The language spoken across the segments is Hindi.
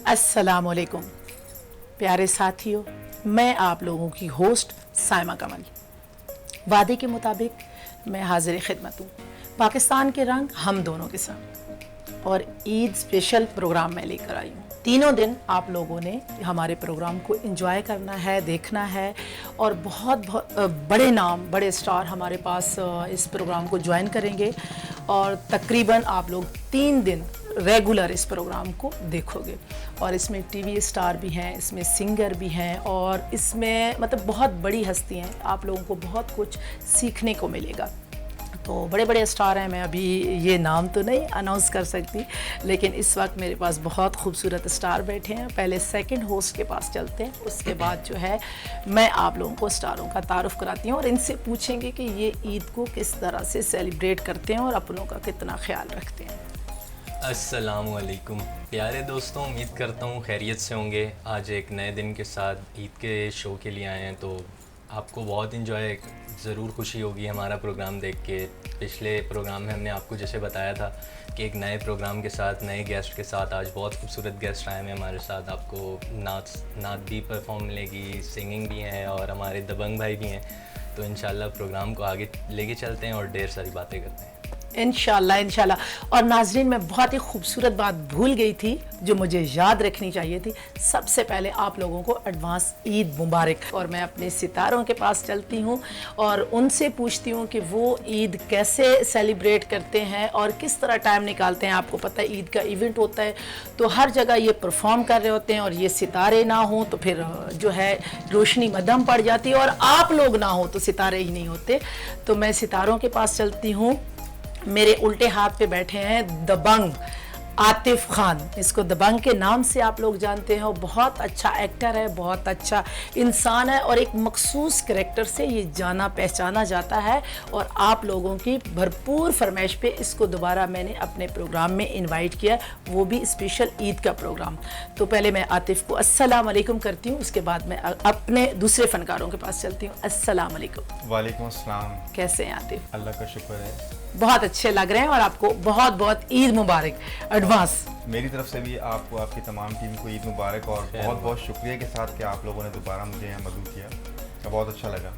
अस्सलाम वालेकुम प्यारे साथियों, मैं आप लोगों की होस्ट साइमा कमल। वादे के मुताबिक मैं हाजिर खिदमत हूँ। पाकिस्तान के रंग हम दोनों के संग और ईद स्पेशल प्रोग्राम मैं लेकर आई हूँ। तीनों दिन आप लोगों ने हमारे प्रोग्राम को एंजॉय करना है, देखना है और बहुत बड़े नाम, बड़े स्टार हमारे पास इस प्रोग्राम को ज्वाइन करेंगे और तकरीबन आप लोग 3 दिन रेगुलर इस प्रोग्राम को देखोगे। और इसमें टीवी स्टार भी हैं, इसमें सिंगर भी हैं और इसमें मतलब बहुत बड़ी हस्ती हैं। आप लोगों को बहुत कुछ सीखने को मिलेगा। तो बड़े बड़े स्टार हैं, मैं अभी ये नाम तो नहीं अनाउंस कर सकती, लेकिन इस वक्त मेरे पास बहुत खूबसूरत स्टार बैठे हैं। पहले सेकंड होस्ट के पास चलते हैं, उसके बाद जो है मैं आप लोगों को स्टारों का तारुफ कराती हूँ और इनसे पूछेंगे कि ये ईद को किस तरह से सेलिब्रेट करते हैं और अपनों का कितना ख्याल रखते हैं। अस्सलामुअलैकुम प्यारे दोस्तों, उम्मीद करता हूँ खैरियत से होंगे। आज एक नए दिन के साथ ईद के शो के लिए आए हैं, तो आपको बहुत इन्जॉय ज़रूर खुशी होगी हमारा प्रोग्राम देख के। पिछले प्रोग्राम में हमने आपको जैसे बताया था कि एक नए प्रोग्राम के साथ, नए गेस्ट के साथ, आज बहुत खूबसूरत गेस्ट आए हैं हमारे साथ। आपको नात भी परफॉर्म मिलेगी, सिंगिंग भी है और हमारे दबंग भाई भी हैं। तो इंशाल्लाह प्रोग्राम को आगे लेके चलते हैं और ढेर सारी बातें करते हैं इंशाल्लाह। और नाजरीन, मैं बहुत ही खूबसूरत बात भूल गई थी जो मुझे याद रखनी चाहिए थी। सबसे पहले आप लोगों को एडवांस ईद मुबारक। और मैं अपने सितारों के पास चलती हूँ और उनसे पूछती हूँ कि वो ईद कैसे सेलिब्रेट करते हैं और किस तरह टाइम निकालते हैं। आपको पता है ईद का इवेंट होता है तो हर जगह ये परफॉर्म कर रहे होते हैं और ये सितारे ना हों तो फिर जो है रोशनी मद्धम पड़ जाती है और आप लोग ना हो तो सितारे ही नहीं होते। तो मैं सितारों के पास चलती हूँ। मेरे उल्टे हाथ पे बैठे हैं दबंग आतिफ खान। इसको दबंग के नाम से आप लोग जानते हैं। वो बहुत अच्छा एक्टर है, बहुत अच्छा इंसान है और एक मखसूस करैक्टर से ये जाना पहचाना जाता है। और आप लोगों की भरपूर फरमाइश पे इसको दोबारा मैंने अपने प्रोग्राम में इनवाइट किया, वो भी स्पेशल ईद का प्रोग्राम। तो पहले मैं आतिफ को अस्सलाम वालेकुम करती हूँ, उसके बाद मैं अपने दूसरे फनकारों के पास चलती हूँ। अस्सलाम वालेकुम। वालेकुम अस्सलाम। कैसे हैं आतिफ? अल्लाह का शुक्र है, बहुत अच्छे लग रहे हैं और आपको बहुत बहुत ईद मुबारक एडवांस। मेरी तरफ से भी आपको, आपकी तमाम टीम को ईद मुबारक और बहुत बहुत शुक्रिया के साथ कि आप लोगों ने दोबारा मुझे यहाँ मदद किया, तो बहुत अच्छा लगा।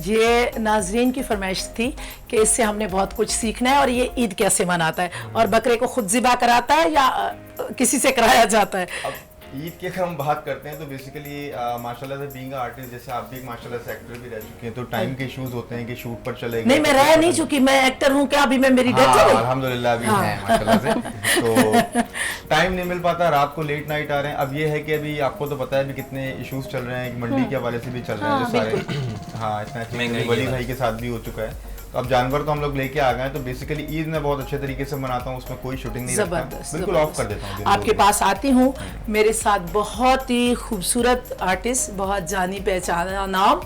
ये नाजरीन की फरमाइश थी कि इससे हमने बहुत कुछ सीखना है और ये ईद कैसे मनाता है और बकरे को खुद ज़िबा कराता है या किसी से कराया जाता है। अब ईद की अगर हम बात करते हैं तो बेसिकली माशाल्लाह से बीइंग आर्टिस्ट, जैसे आप भी माशाल्लाह से एक्टर भी रह चुके हैं, तो टाइम के इश्यूज होते हैं कि शूट पर चले गए। नहीं, मैं रह नहीं चुकी, मैं एक्टर हूँ क्या? अभी मैं मेरी डेथ हो गई अल्हम्दुलिल्लाह अभी हैं माशाल्लाह से। तो टाइम नहीं मिल पाता, रात को लेट नाइट आ रहे हैं। अब ये है कि अभी आपको तो पता है अभी कितने इश्यूज चल रहे हैं, मंडी के हवाले से भी चल रहे हैं जो सारे। हाँ, इतना वली भाई के साथ भी हो चुका है। तो अब जानवर तो हम लोग लेके आ गए, तो बेसिकली ईद मैं बहुत अच्छे तरीके से मनाता हूँ, उसमें कोई शूटिंग नहीं रखता, बिल्कुल ऑफ कर देता हूँ। आपके पास आती हूँ, मेरे साथ बहुत ही खूबसूरत आर्टिस्ट, बहुत जानी पहचाना नाम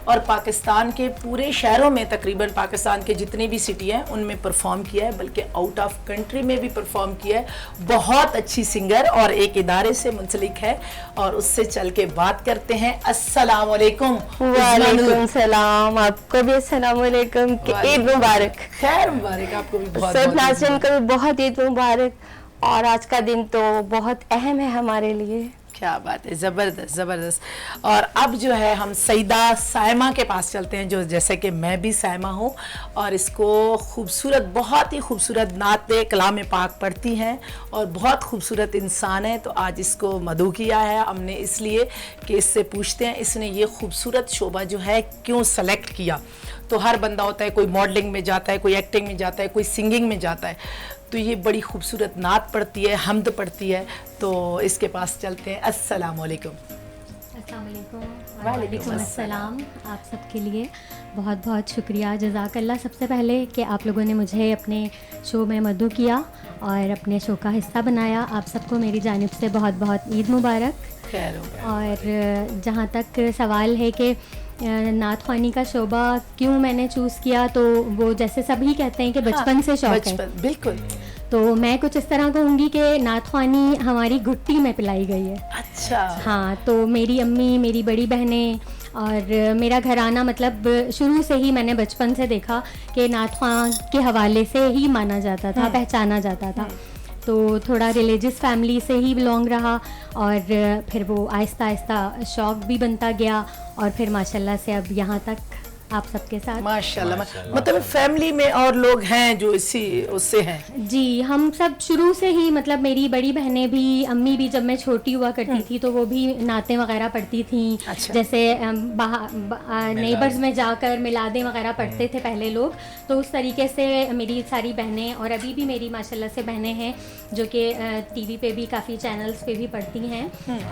और पाकिस्तान के पूरे शहरों में, तकरीबन पाकिस्तान के जितनी भी सिटी हैं उनमें परफॉर्म किया है, बल्कि आउट ऑफ कंट्री में भी परफॉर्म किया है। बहुत अच्छी सिंगर और एक इदारे से मुंसलिक है और उससे चल के बात करते हैं। अस्सलाम वालेकुम। वालेकुम सलाम। आपको भी अस्सलाम वालेकुम, ईद मुबारक। खैर मुबारक आपको भी बहुत। सब नाज़रीन को भी बहुत ईद मुबारक। और आज का दिन तो बहुत अहम है हमारे लिए। क्या बात है, ज़बरदस्त ज़बरदस्त। और अब जो है हम सईदा साइमा के पास चलते हैं, जो जैसे कि मैं भी साइमा हूँ और इसको खूबसूरत, बहुत ही खूबसूरत नाते कलाम पाक पढ़ती हैं और बहुत खूबसूरत इंसान है। तो आज इसको मदऊ किया है हमने इसलिए कि इससे पूछते हैं इसने ये खूबसूरत शोबा जो है क्यों सेलेक्ट किया। तो हर बंदा होता है, कोई मॉडलिंग में जाता है, कोई एक्टिंग में जाता है, कोई सिंगिंग में जाता है, तो ये बड़ी खूबसूरत नात पढ़ती है, हम्द पढ़ती है। तो इसके पास चलते हैं। अस्सलाम वालेकुम। वालेकुम अस्सलाम। आप सबके लिए बहुत बहुत शुक्रिया, जज़ाकल्लाह सबसे पहले कि आप लोगों ने मुझे अपने शो में मदऊ किया और अपने शो का हिस्सा बनाया। आप सबको मेरी जानिब से बहुत बहुत ईद मुबारक। खैर हो गया। और जहाँ तक सवाल है कि नात ख़्वानी का शोबा क्यों मैंने चूज़ किया, तो वो जैसे सभी कहते हैं कि बचपन से शौक़ है। बचपन, बिल्कुल। तो मैं कुछ इस तरह कहूँगी कि नात ख़्वानी हमारी घुट्टी में पिलाई गई है। अच्छा। हाँ, तो मेरी अम्मी, मेरी बड़ी बहनें और मेरा घराना, मतलब शुरू से ही मैंने बचपन से देखा कि नात ख़्वां के हवाले से ही माना जाता था, पहचाना जाता था। तो थोड़ा रिलीजियस फैमिली से ही बिलोंग रहा और फिर वो आहिस्ता आहिस्ता शौक़ भी बनता गया और फिर माशाल्लाह से अब यहाँ तक आप सबके साथ। माशाल्लाह, माशाल्लाह। मतलब फैमिली में और लोग हैं जो इसी उससे हैं। जी, हम सब शुरू से ही, मतलब मेरी बड़ी बहनें भी, अम्मी भी जब मैं छोटी हुआ करती थी तो वो भी नातें वगैरह पढ़ती थी। अच्छा। जैसे नेबर्स में जाकर मिलादें वगैरह पढ़ते थे पहले लोग, तो उस तरीके से मेरी सारी बहनें, और अभी भी मेरी माशाल्लाह से बहनें हैं जो कि टीवी पे भी काफ़ी चैनल्स पे भी पढ़ती हैं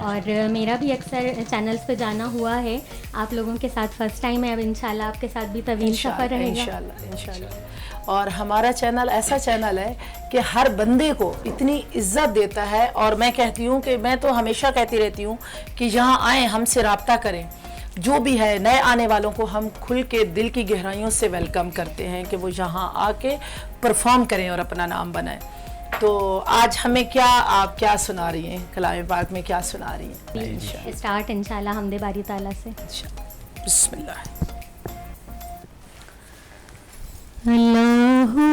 और मेरा भी अक्सर चैनल्स पे जाना हुआ है। आप लोगों के साथ फर्स्ट टाइम है, अब इंशाल्लाह आपके साथ भी तवील सफ़र रहेगा। इंशाल्लाह, इंशाल्लाह। और हमारा चैनल ऐसा चैनल है कि हर बंदे को इतनी इज्जत देता है, और मैं कहती हूँ कि मैं तो हमेशा कहती रहती हूँ कि यहाँ आएँ, हमसे रब्ता करें। जो भी है, नए आने वालों को हम खुल के दिल की गहराइयों से वेलकम करते हैं कि वो यहाँ आके परफॉर्म करें और अपना नाम बनाएं। तो आज हमें आप क्या सुना रही हैं, कलाम पाक में क्या सुना रही हैं? स्टार्ट इंशाल्लाह हमदे बारी ताला से। बिस्मिल्लाह। अल्लाहु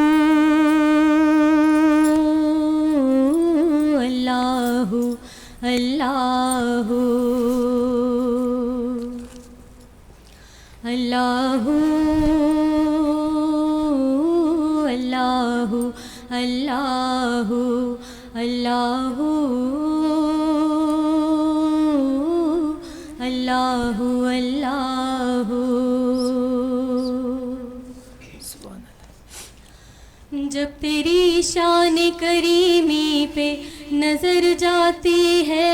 अल्लाहु अल्लाहु अल्लाहु अल्लाहु अल्लाहु अल्लाहु अल्लाहु अल्लाहु। जब तेरी शान करीमी पे नजर जाती है,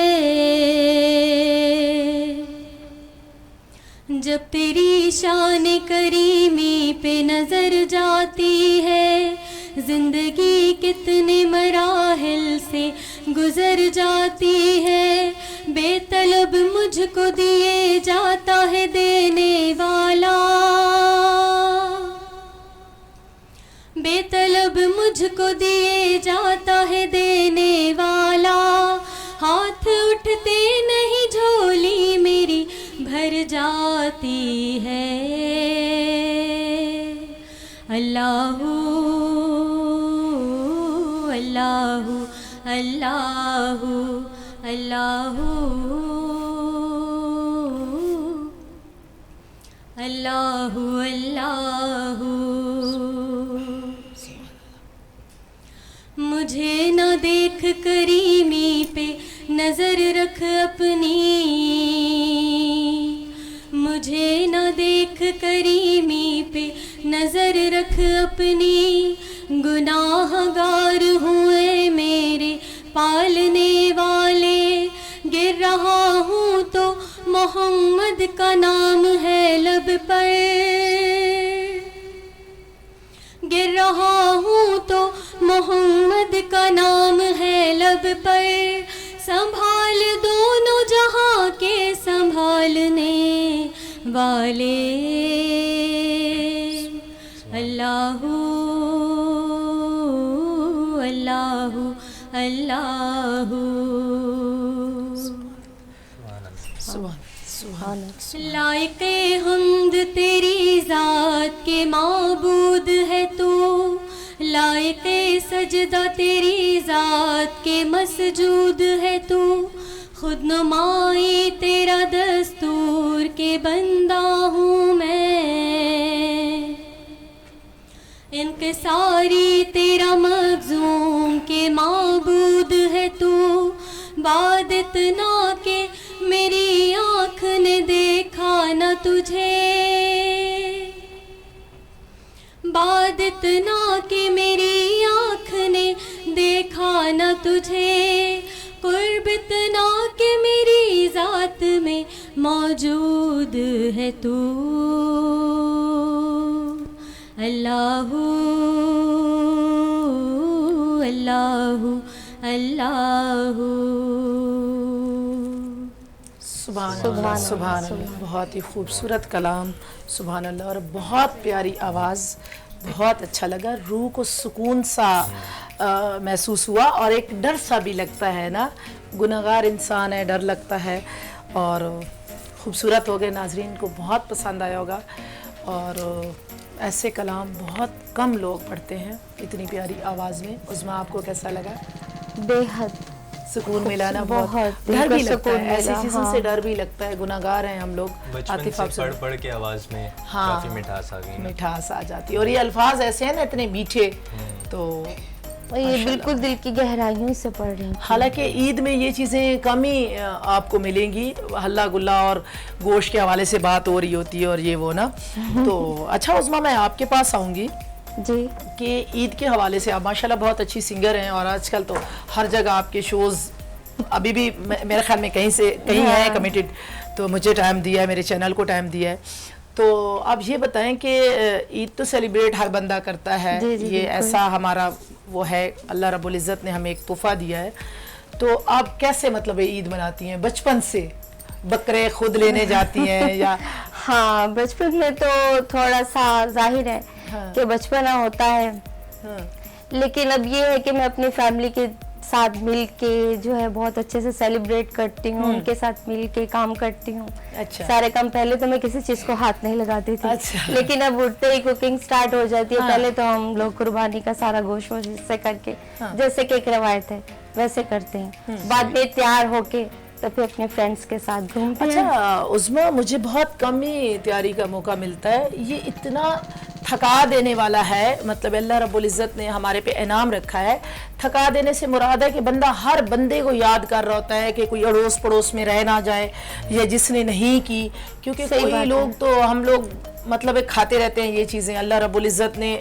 जब तेरी शान करीमी पे नजर जाती है, जिंदगी कितने मराहिल से गुजर जाती है, बेतलब मुझको दिए जाता है देने वाला, बेतलब मुझको दिए जाता है देने वाला, हाथ उठते नहीं झोली मेरी भर जाती है। अल्लाहु अल्लाहु अल्लाहु अल्लाहु अल्लाहु अल्लाहु। मुझे न देख करीमी पे नजर रख अपनी, मुझे न देख करीमी पे नजर रख अपनी, गुनाहगार हुए मेरे पालने वाले, गिर रहा हूँ तो मोहम्मद का नाम है लब पर, गिर रहा हूँ तो मोहम्मद का नाम है लब पर, संभाल दोनों जहां के संभालने वाले। अल्लाहु अल्लाहु अल्लाहु। लायके हम्द तेरी ज़ात के माबूद है तू, लायके सजदा तेरी ज़ात के मसजूद है तू, खुद नुमाई तेरा दस्तूर के बंदा हूँ मैं, इनकिसारी तेरा मखज़ूम के माबूद है तू, बाद इतना के मेरी आँख ने देखा न तुझे, बाद इतना कि मेरी आँख ने देखा न तुझे, कुर्ब इतना कि मेरी ज़ात में मौजूद है तू। अल्लाहु अल्लाहु अल्लाहु। सुभान सुभान अल्लाह, अल्लाह, सुभान अल्लाह। बहुत ही खूबसूरत कलाम, सुभान अल्लाह। और बहुत प्यारी आवाज़, बहुत अच्छा लगा, रूह को सुकून सा महसूस हुआ और एक डर सा भी लगता है ना, गुनहगार इंसान है, डर लगता है। और खूबसूरत हो गए, नाजरीन को बहुत पसंद आया होगा। और ऐसे कलाम बहुत कम लोग पढ़ते हैं इतनी प्यारी आवाज़ में। उज़मा, आपको कैसा लगा? बेहद सुकून मिला ना, बहुत, बहुत दिल डर को भी लगता सुकून है, ऐसी मिला, चीज़ों हाँ। से डर भी लगता है, गुनाहगार हैं हम लोग। बचपन आतिफ, से आपसे पढ़ पढ़ के आवाज़ में हाँ, काफ़ी मिठास आ गई ना। मिठास आ जाती है। और ये अल्फाज ऐसे हैं ना, इतने मीठे, तो और ये बिल्कुल दिल की गहराइयों से पढ़ रही हूँ। हालांकि ईद में ये चीज़ें कम ही आपको मिलेंगी, हल्ला गुल्ला और गोश्त के हवाले से बात हो रही होती है और ये वो ना। तो अच्छा उज़मा, मैं आपके पास आऊँगी जी कि ईद के हवाले से आप माशाल्लाह बहुत अच्छी सिंगर हैं और आजकल तो हर जगह आपके शोज़ अभी भी मेरे ख्याल में कहीं है कमिटेड, तो मुझे टाइम दिया है, मेरे चैनल को टाइम दिया है। तो आप ये बताएं कि ईद तो सेलिब्रेट हर बंदा करता है, जी, जी, ये बिल्कुल। ऐसा हमारा वो है, अल्लाह रब्बुल इज़्ज़त ने हमें एक तोहफा दिया है। तो आप कैसे मतलब ईद मनाती हैं? बचपन से बकरे खुद लेने जाती हैं या? हाँ, बचपन में तो थोड़ा सा जाहिर है हाँ। कि बचपना होता है, हाँ, लेकिन अब ये है कि मैं अपनी फैमिली के साथ मिल के जो है बहुत अच्छे से सेलिब्रेट करती हूँ, उनके साथ मिल के काम करती हूँ। अच्छा। सारे काम, पहले तो मैं किसी चीज को हाथ नहीं लगाती थी, अच्छा। लेकिन अब उठते ही कुकिंग स्टार्ट हो जाती है। हाँ। पहले तो हम लोग कुर्बानी का सारा गोश्त वोश्त से करके, हाँ। जैसे कि एक रवायत है वैसे करते हैं। बाद में तैयार होके तो फिर अपने फ्रेंड्स के साथ घूमते हैं। अच्छा उज़मा, मुझे बहुत कम ही तैयारी का मौका मिलता है, ये इतना थका देने वाला है, मतलब अल्लाह रब्बुल इज़्ज़त ने हमारे पे इनाम रखा है। थका देने से मुराद है कि बंदा हर बंदे को याद कर रहा होता है कि कोई अड़ोस पड़ोस में रह ना जाए या जिसने नहीं की, क्योंकि सही बात कोई है। लोग तो हम लोग मतलब एक खाते रहते हैं ये चीज़ें। अल्लाह रब्बुल इज़्ज़त ने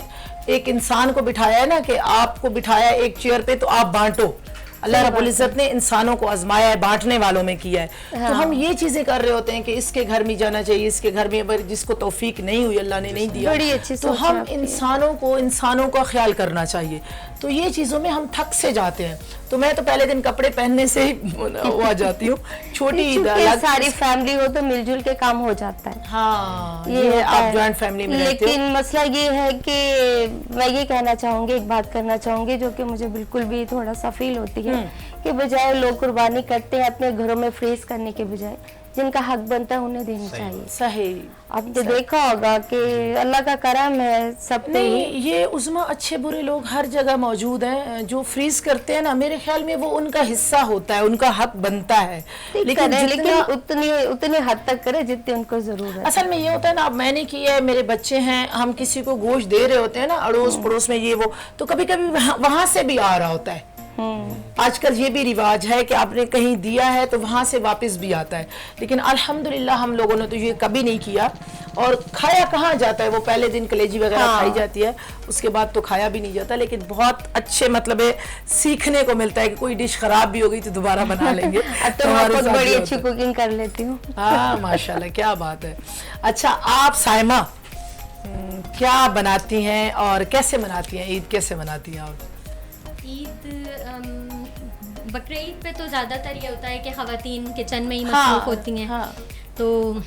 एक इंसान को बिठाया है ना, कि आपको बिठाया एक चेयर पे तो आप बांटो। अल्लाह रब्बुल इज़्ज़त ने इंसानों को आजमाया है, बांटने वालों में किया है। तो हम ये चीज़ें कर रहे होते हैं कि इसके घर में जाना चाहिए, इसके घर में, अगर जिसको तौफीक नहीं हुई, अल्लाह ने नहीं दिया, बड़ी अच्छी तो सोच है हम आपकी। इंसानों का ख्याल करना चाहिए। तो ये चीज़ों में हम थक से जाते हैं। तो मैं तो पहले दिन कपड़े पहनने से ही वो आ जाती हूँ। छोटी ईद क्योंकि अलग, सारी फैमिली हो तो मिलजुल के काम हो जाता है। हाँ, ये ये होता आप है। जॉइंट फैमिली में रहते हो। लेकिन मसला ये है कि मैं ये कहना चाहूंगी, एक बात करना चाहूंगी जो कि मुझे बिल्कुल भी थोड़ा सा फील होती है, कि बजाय लोग कुर्बानी करते हैं अपने घरों में फ्रीज करने के बजाय, जिनका हक बनता है उन्हें देनी चाहिए। सही। आपने देखा होगा कि अल्लाह का करम है सब पे ही। नहीं, ये उज़मा अच्छे बुरे लोग हर जगह मौजूद हैं। जो फ्रीज करते हैं ना, मेरे ख्याल में वो उनका हिस्सा होता है, उनका हक बनता है। लेकिन जितना- उतनी हद तक करे जितनी उनको जरूरत है। असल में ये होता है ना, अब मैंने किया है, मेरे बच्चे हैं, हम किसी को गोश्त दे रहे होते हैं ना, अड़ोस पड़ोस में ये वो, तो कभी कभी वहां से भी आ रहा होता है। आजकल ये भी रिवाज है कि आपने कहीं दिया है तो वहां से वापस भी आता है। लेकिन अल्हम्दुलिल्लाह हम लोगों ने तो ये कभी नहीं किया। और खाया कहाँ जाता है, वो पहले दिन कलेजी वगैरह हाँ। खाई जाती है, उसके बाद तो खाया भी नहीं जाता। लेकिन बहुत अच्छे मतलब है, सीखने को मिलता है कि कोई डिश खराब भी हो गई तो दोबारा बना लेंगे। अब तो मैं हमारे खुद साथ बड़ी ये अच्छी होता है। कुकिंग कर लेती हूँ। हाँ माशाल्लाह, क्या बात है। अच्छा आप साइमा क्या बनाती हैं और कैसे मनाती हैं ईद, कैसे मनाती हैं आप? ईद बकरीद पे तो ज़्यादातर ये होता है कि ख़वातीन किचन में ही हाँ, मसरूफ़ होती हैं। हाँ। तो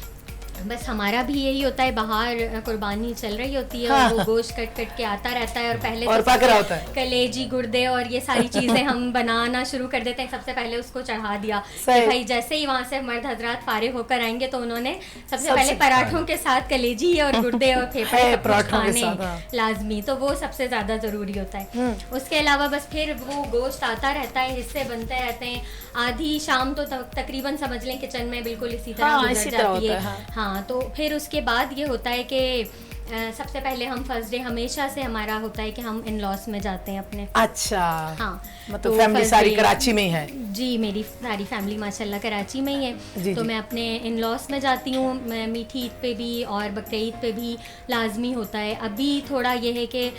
बस हमारा भी यही होता है, बाहर कुर्बानी चल रही होती है हाँ। और वो गोश्त कट कट के आता रहता है और पहले और तो पक रहा सबसे होता है। कलेजी, गुर्दे और ये सारी चीज़ें हम बनाना शुरू कर देते हैं। सबसे पहले उसको चढ़ा दिया सही। कि भाई जैसे ही वहाँ से मर्द हजरात फारिग होकर आएंगे तो उन्होंने सबसे पहले पराठों के साथ कलेजी और गुर्दे और फेफड़े सब कुछ पराठों के खाने साथ, हाँ। लाजमी, तो वो सबसे ज़्यादा ज़रूरी होता है। उसके अलावा बस फिर वो गोश्त आता रहता है, हिस्से बनते रहते हैं। आधी शाम तो तकरीबन समझ लें किचन में बिल्कुल इसी तरह हाँ, गुजर इसी तरह जाती होता है। है, हाँ, तो फिर उसके बाद ये होता है कि सबसे पहले हम फर्स्ट डे हमेशा से हमारा होता है कि हम इन लॉस में जाते हैं अपने। अच्छा, हाँ, मतलब तो फैमिली first सारी day- कराची में ही है? जी, मेरी सारी फैमिली माशाल्लाह कराची में ही है। जी, तो जी। मैं अपने इन लॉस में जाती हूँ। मैं मीठी ईद पे भी और बकरीद पे भी लाजमी होता है। अभी थोड़ा ये है कि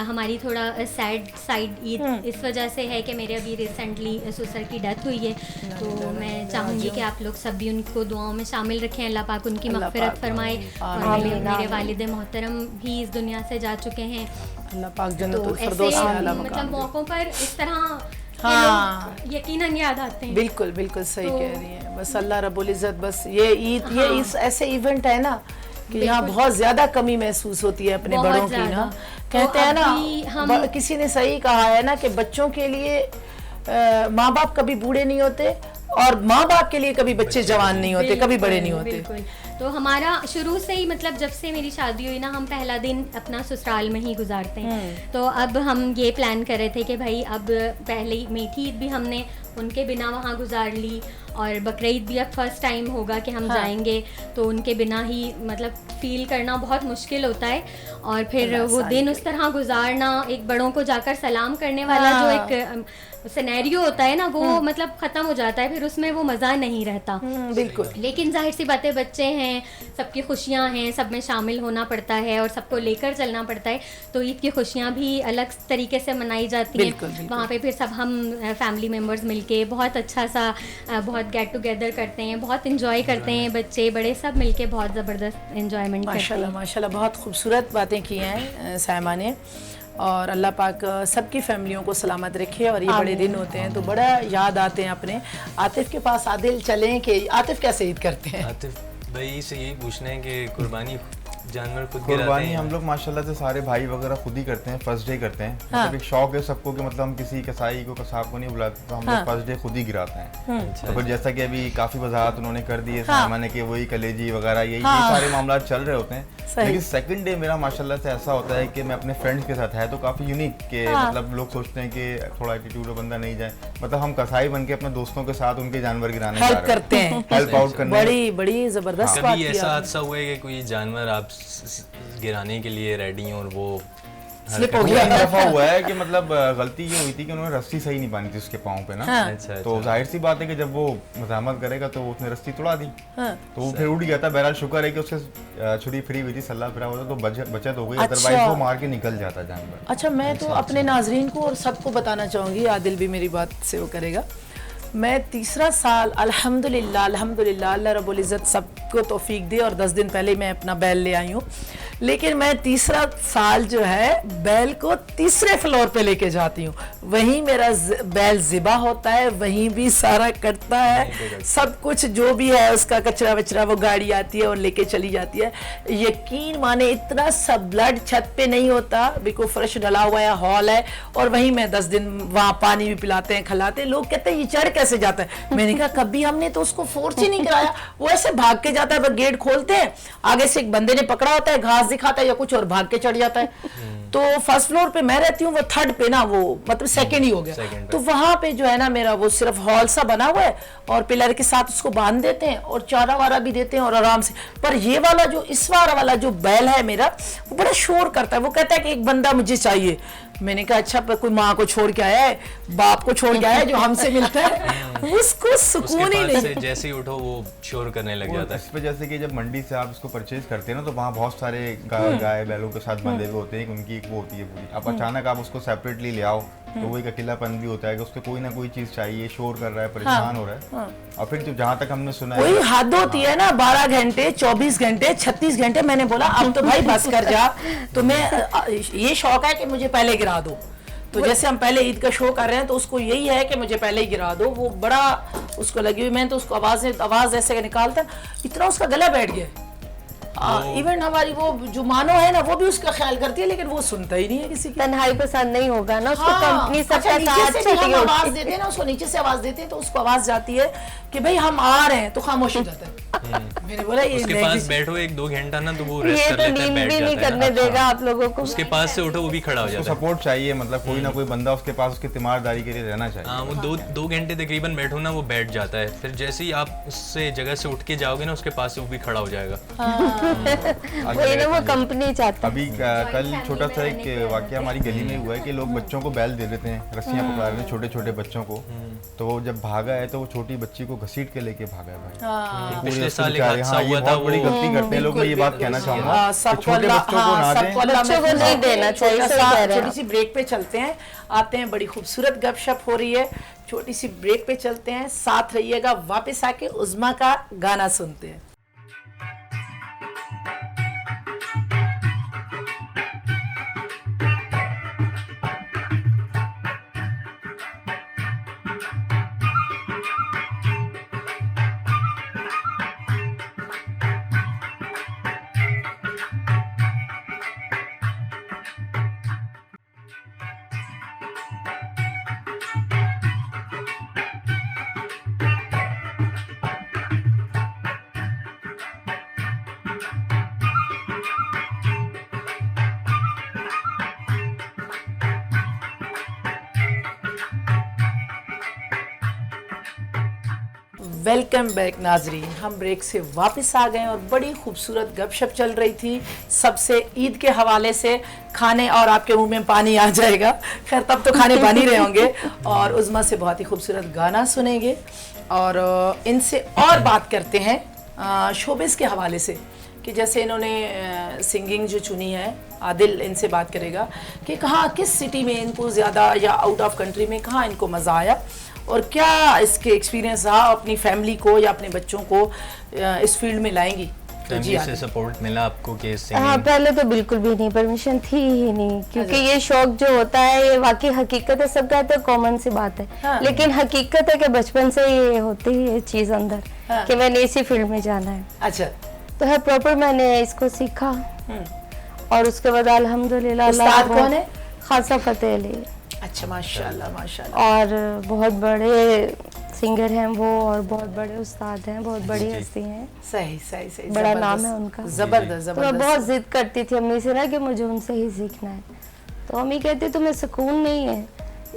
हमारी थोड़ा सैड साइड ईद इस वजह से है कि मेरे अभी रिसेंटली ससुर की डेथ हुई है। तो मैं चाहूँगी कि आप लोग सब भी उनको दुआओं में शामिल रखें। अल्लाह पाक उनकी अल्लाह मग़फ़िरत पाक, फरमाए। और आमीन, मेरे आमीन। वालिद मोहतरम भी इस दुनिया से जा चुके हैं। अल्लाह पाक तो जन्नतुल ऐसे फिरदौस में आला मतलब मकाम दे। मौक़ों पर इस तरह हाँ यकीनन याद आते हैं। बिल्कुल बिल्कुल सही तो- कह रही हैं। बस अल्लाह रब्बुल इज़्ज़त, बस ये ईद ये इस ऐसे इवेंट है ना कि यहाँ बहुत ज्यादा कमी महसूस होती है अपने बहुत बड़ों की ना। ज्यादा। कहते तो हैं ना, अभी हम- किसी ने सही कहा है ना कि बच्चों के लिए माँ बाप कभी बूढ़े नहीं होते और माँ बाप के लिए कभी बच्चे जवान नहीं होते, कभी बड़े नहीं होते। बिल्कुल। तो हमारा शुरू से ही मतलब जब से मेरी शादी हुई ना, हम पहला दिन अपना ससुराल में ही गुजारते हैं। तो अब हम ये प्लान कर रहे थे कि भाई अब पहले मीठी ईद भी हमने उनके बिना वहाँ गुजार ली, और बकरीद भी अब फर्स्ट टाइम होगा कि हम जाएंगे, तो उनके बिना ही मतलब फील करना बहुत मुश्किल होता है। और फिर वो दिन उस तरह गुजारना, एक बड़ों को जाकर सलाम करने वाला जो एक सिनेरियो होता है ना, वो मतलब ख़त्म हो जाता है, फिर उसमें वो मज़ा नहीं रहता। बिल्कुल। लेकिन जाहिर सी बातें, बच्चे हैं, सबकी खुशियां हैं, सब में शामिल होना पड़ता है और सबको लेकर चलना पड़ता है। तो ईद की खुशियां भी अलग तरीके से मनाई जाती बिल्कुल, हैं। बिल्कुल। वहाँ पे फिर सब हम फैमिली मेम्बर्स मिलके बहुत अच्छा सा बहुत गेट टुगेदर करते हैं, बहुत इंजॉय करते हैं, बच्चे बड़े सब मिलके बहुत ज़बरदस्त इंजॉयमेंट करते माशाल्लाह हैं। माशाल्लाह, बहुत खूबसूरत बातें की हैं सायमा ने। और अल्लाह पाक सबकी फैमिलियों को सलामत रखे। और ये बड़े दिन होते हैं तो बड़ा याद आते हैं अपने। आतिफ के पास आदिल चलें कि आतिफ कैसे ईद करते हैं? आतिफ भाई से यही पूछना है कि कुर्बानी जानवर खुद गिराते कुर्बानी हैं? हम लोग माशाल्लाह से सारे भाई वगैरह खुद ही करते हैं, फर्स्ट डे करते हैं। हाँ। मतलब एक शौक है सबको कि मतलब हम किसी कसाई को, कसाब को नहीं बुलाते, तो हम लोग फर्स्ट डे खुद ही गिराते हैं। अच्छा, तो फिर जैसा कि अभी काफी वजाहत उन्होंने कर दी है हाँ। सायमा ने कि वही कलेजी वगैरह ये हाँ। सारे मामला चल रहे होते हैं। सही। लेकिन सेकंड डे मेरा माशाल्लाह से ऐसा होता है कि मैं अपने फ्रेंड्स के साथ है तो काफी यूनिक के हाँ। मतलब लोग सोचते हैं कि थोड़ा एटीट्यूड बंदा नहीं जाए, मतलब हम कसाई बन के अपने दोस्तों के साथ उनके जानवर गिराने हेल्प करते हैं। हेल्प आउट करने। बड़ी बड़ी जबरदस्त बात कभी की ऐसा आपने। हादसा हुआ है कि कोई जानवर आप गिराने के लिए रेडी हो और वो स्लिप हो वो गया। एक दफा हुआ है कि मतलब गलती ये हुई थी कि उन्होंने रस्सी सही नहीं बांधी थी उसके पाँव पे ना। हाँ। अच्छा तो अच्छा। जाहिर सी बात है कि जब वो मजामत करेगा तो उसने रस्सी तोड़ा दी, हाँ। तो वो फिर उड़ गया था। बहरहाल शुक्र है कि उसके छुरी फ्री हुई थी, सल्ला फिरा हुआ था, तो बचत हो गई, अच्छा। अदरवाइज वो मार के निकल जाता जानवर। अच्छा, मैं तो अपने नाजरीन को और सबको बताना चाहूँगी, आदिल भी मेरी बात से वो करेगा। मैं तीसरा साल अल्हम्दुलिल्लाह अल्हम्दुलिल्लाह अल्लाह रब्बुल इज़्ज़त सबको तौफीक दे, और 10 दिन पहले मैं अपना बैल ले आई हूँ। लेकिन मैं तीसरा साल जो है बैल को तीसरे फ्लोर पे लेके जाती हूँ, वहीं मेरा बैल ज़िबा होता है, वहीं भी सारा कटता है, सब कुछ जो भी है उसका कचरा वचरा वो गाड़ी आती है और लेके चली जाती है। यकीन माने इतना सब ब्लड छत पे नहीं होता, बिल्कुल फ्रेश डला हुआ है, हॉल है, और वहीं मैं 10 दिन वहाँ पानी भी पिलाते हैं, खिलाते हैं। लोग कहते हैं ये चढ़ कैसे जाता है? मैंने कहा कभी हमने तो उसको फोर्स ही नहीं कराया, वो ऐसे भाग के जाता है। बस गेट खोलते हैं, आगे से एक बंदे ने पकड़ा होता है, घास दिखाता है या कुछ और, भाग के चढ़ जाता है। तो फर्स्ट फ्लोर पे मैं रहती हूँ, वो थर्ड पे ना, वो मतलब सेकंड ही हो गया। second पे। तो वहां पे जो है ना मेरा वो सिर्फ हॉल सा बना हुआ है, और पिलर के साथ उसको बांध देते हैं और चारा वारा भी देते हैं और आराम से। पर ये वाला जो इस वाला जो बैल है मेरा, वो बड़ा शोर करता है। वो कहता है कि एक बंदा मुझे चाहिए। मैंने कहा अच्छा, पर कोई माँ को छोड़ के आया है, बाप को छोड़ के आया है जो हमसे मिलता है, उसको उसके सुकून ही पास नहीं। से जैसे ही उठो वो शोर करने लग जाता है। इस पे जैसे कि जब मंडी से आप इसको परचेज करते हैं ना, तो वहाँ बहुत सारे गाय बैलों के साथ बंधे हुए होते हैं, उनकी एक वो होती है पूरी। अब अचानक आप उसको सेपरेटली ले आओ तो वो एक अकेलापन भी होता है कि उसको कोई ना कोई चीज चाहिए, शोर कर रहा है, परेशान हो रहा है। और फिर जो जहाँ तक हमने सुना कोई है, हद होती है ना, 12 घंटे 24 घंटे 36 घंटे। मैंने बोला अब तो भाई बस कर जा, तो मैं ये शौक है कि मुझे पहले गिरा दो। तो जैसे हम पहले ईद का शो कर रहे हैं, तो उसको यही है कि मुझे पहले ही गिरा दो। वो बड़ा उसको लगी हुई, मैं तो उसको आवाज ऐसे निकालता, इतना उसका गला बैठ गया। इवन हमारी वो जो मानो है ना, वो भी उसका ख्याल करती है, लेकिन वो सुनता ही नहीं है किसी की। तन्हाई पसंद नहीं होगा ना उसको, हाँ, कंपनी अच्छा, सबका नीचे साथ से भी हम चाहिए आवाज होती है। देते हैं ना, उसको नीचे से आवाज देते हैं, तो उसको आवाज जाती है कि भाई हम आ रहे हैं, तो खामोश हो जाता है। मैंने बोला ये उसके पास बैठो 1-2 घंटा ना, तो वो रेस्ट ये कर तो लेता है, नींद बैठ भी नहीं जाता है करने ना। देगा आप लोगों को। उसके पास से उठो वो भी खड़ा हो उसको जाता है। सपोर्ट चाहिए, मतलब कोई ना कोई बंदा उसके पास उसकी तीमारदारी के लिए रहना चाहिए। हाँ, वो 2 घंटे तकरीबन बैठो ना, वो बैठ जाता है। फिर जैसे ही आप उससे जगह से उठ के जाओगे ना, उसके पास से वो भी खड़ा हो जाएगा। वही ना, वो कंपनी चाहता है। अभी कल छोटा सा एक वाकया हमारी गली में हुआ है कि लोग बच्चों को बैल दे देते हैं, रस्सियां पकड़ा रहे हैं छोटे छोटे बच्चों को। तो वो जब भागा है तो वो छोटी बच्ची को घसीट के लेके भागा है भाई। पिछले साल एक हाँ, हादसा ये हुआ था, बहुत बड़ी वो गलती करते हैं लोग। मैं ये बात कहना चाहूंगा कि सबको छोटे अल्लाह, बच्चों को हाँ, ना दें। सबको अल्लाह बच्चों को महफूज नहीं रखे। देना चाहिए, छोटा सही सा कह रहे हैं छोटी सी ब्रेक पे चलते हैं, आते हैं, बड़ी खूबसूरत गपशप हो रही है। छोटी सी ब्रेक पे चलते हैं, साथ रहिएगा, वापस आके उज़्मा का गाना सुनते हैं। वेलकम बैक नाजरीन, हम ब्रेक से वापस आ गए और बड़ी खूबसूरत गपशप चल रही थी सबसे ईद के हवाले से। खाने और आपके मुंह में पानी आ जाएगा, खैर तब तो खाने बन ही रहे होंगे। और उज़्मा से बहुत ही खूबसूरत गाना सुनेंगे और इनसे और बात करते हैं शोबिस के हवाले से कि जैसे इन्होंने सिंगिंग जो चुनी है। आदिल इनसे बात करेगा कि कहाँ किस सिटी में इनको ज़्यादा या आउट ऑफ कंट्री में कहाँ इनको मज़ा आया और क्या इसके एक्सपीरियंस रहा, अपनी फैमिली को या अपने बच्चों को इस फील्ड में लाएंगी। तो फैमिली से सपोर्ट मिला आपको कि हाँ, पहले तो बिल्कुल भी नहीं, परमिशन थी ही नहीं, क्योंकि ये शौक जो होता है ये वाकई हकीकत है, सब कहते हैं कॉमन सी बात है। हाँ। लेकिन हकीकत है कि बचपन से ये होती है ये चीज अंदर। हाँ। कि मैंने इसी फील्ड में जाना है, अच्छा, तो है प्रॉपर मैंने इसको सीखा। और उसके बाद अल्हम्दुलिल्लाह उस्ताद कौन है? खासा फतेह अली। अच्छा, माशाल्लाह माशाल्लाह। और बहुत बड़े सिंगर हैं वो और बहुत बड़े उस्ताद हैं, बहुत बड़ी हस्ती हैं, सही सही सही, बड़ा जबरदस्त, नाम है उनका। जबरदस्त तो मैं बहुत जबरदस्त। जिद करती थी अम्मी से ना कि मुझे उनसे ही सीखना है। तो अम्मी कहती तुम्हें सुकून नहीं है,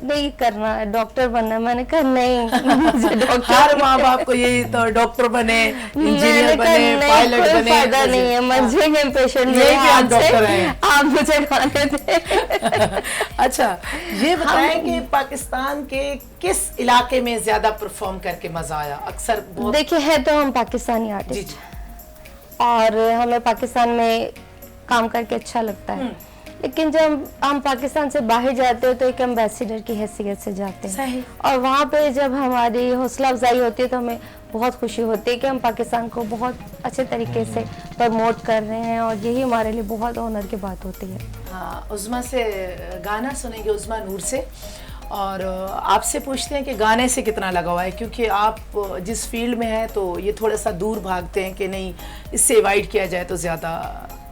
नहीं करना है, डॉक्टर बनना है। मैंने कहा नहीं, मुझे डॉक्टर हर माँ बाप को यही तो, डॉक्टर बने, इंजीनियर मैंने कहा बने, नहीं, पायलट कोई बने। फायदा नहीं है, मर जाएंगे पेशेंट यही भी आप डॉक्टर हैं। आप मुझे खाने दें। अच्छा, ये बताएं कि पाकिस्तान के किस इलाके में ज्यादा परफॉर्म करके मजा आया? अक्सर बहुत देखिए, है तो हम पाकिस्तानी जी आर्टिस्ट जी, और हमें पाकिस्तान में काम करके अच्छा लगता है। लेकिन जब हम पाकिस्तान से बाहर जाते हो तो एक एम्बेसडर की हैसियत से जाते हैं। सही। और वहाँ पे जब हमारी हौसला अफजाई होती है तो हमें बहुत खुशी होती है कि हम पाकिस्तान को बहुत अच्छे तरीके से प्रमोट कर रहे हैं, और यही हमारे लिए बहुत ऑनर की बात होती है। हाँ, उज़्मा से गाना सुनेंगे, उज़्मा नूर से। और आपसे पूछते हैं कि गाने से कितना लगा हुआ है, क्योंकि आप जिस फील्ड में हैं तो ये थोड़ा सा दूर भागते हैं कि नहीं इससे अवॉइड किया जाए तो ज़्यादा।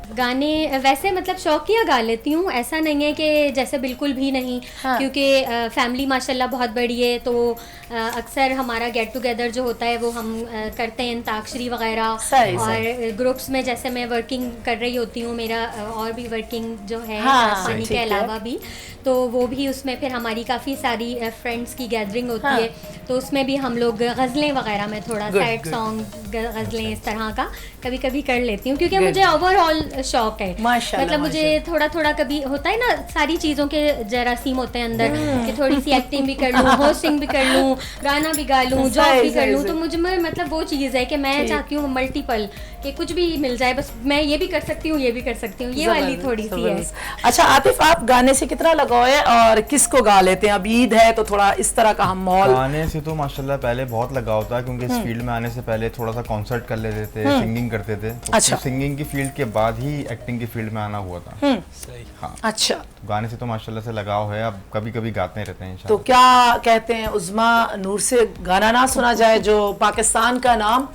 गाने वैसे मतलब शौकिया गा लेती हूँ, ऐसा नहीं है कि जैसे बिल्कुल भी नहीं। हाँ। क्योंकि फैमिली माशाल्लाह बहुत बड़ी है, तो अक्सर हमारा गेट टुगेदर जो होता है वो हम करते हैं, अंताक्षरी वगैरह। सही, और ग्रुप्स में जैसे मैं वर्किंग कर रही होती हूँ, मेरा और भी वर्किंग जो है हाँ, पानी ठीक के है। अलावा भी, तो वो भी उसमें फिर हमारी काफ़ी सारी फ्रेंड्स की गैदरिंग होती हाँ। है, तो उसमें भी हम लोग गज़लें वगैरह में थोड़ा Good, सैड good. सॉन्ग गज़लें इस तरह का कभी कभी कर लेती हूँ, क्योंकि Good. मुझे ओवरऑल शौक है। माशाल्लाह, मतलब मुझे थोड़ा थोड़ा कभी होता है ना, सारी चीज़ों के जरासीम होते हैं अंदर कि थोड़ी सी एक्टिंग भी कर लूँ, होस्टिंग भी कर लूँ, गाना भी गा लूँ, जॉब सही, भी कर सही, लूँ। सही। तो मुझे में मतलब वो चीज़ है कि मैं ठीक। चाहती हूँ मल्टीपल, कि कुछ भी मिल जाए, बस मैं ये भी कर सकती हूँ, ये भी कर सकती हूँ, ये वाली जबरदस्त, थोड़ी सी है। जबरदस्त। अच्छा आतिफ, आप गाने से कितना लगाव है और किसको गा लेते हैं? अब ईद है तो थोड़ा इस तरह का हम माहौल। गाने से तो माशाल्लाह पहले बहुत लगाव था, क्योंकि इस फील्ड में आने से पहले थोड़ा सा कॉन्सर्ट कर लेते थे, सिंगिंग करते थे। तो अच्छा। सिंगिंग की फील्ड के बाद ही एक्टिंग की फील्ड में आना हुआ था। सही। हाँ, अच्छा, तो गाने से तो माशाल्लाह से लगाव है, अब कभी कभी गाते रहते हैं तो इंशाल्लाह। क्या कहते हैं, उज़्मा नूर से गाना ना सुना जाए जो पाकिस्तान का नाम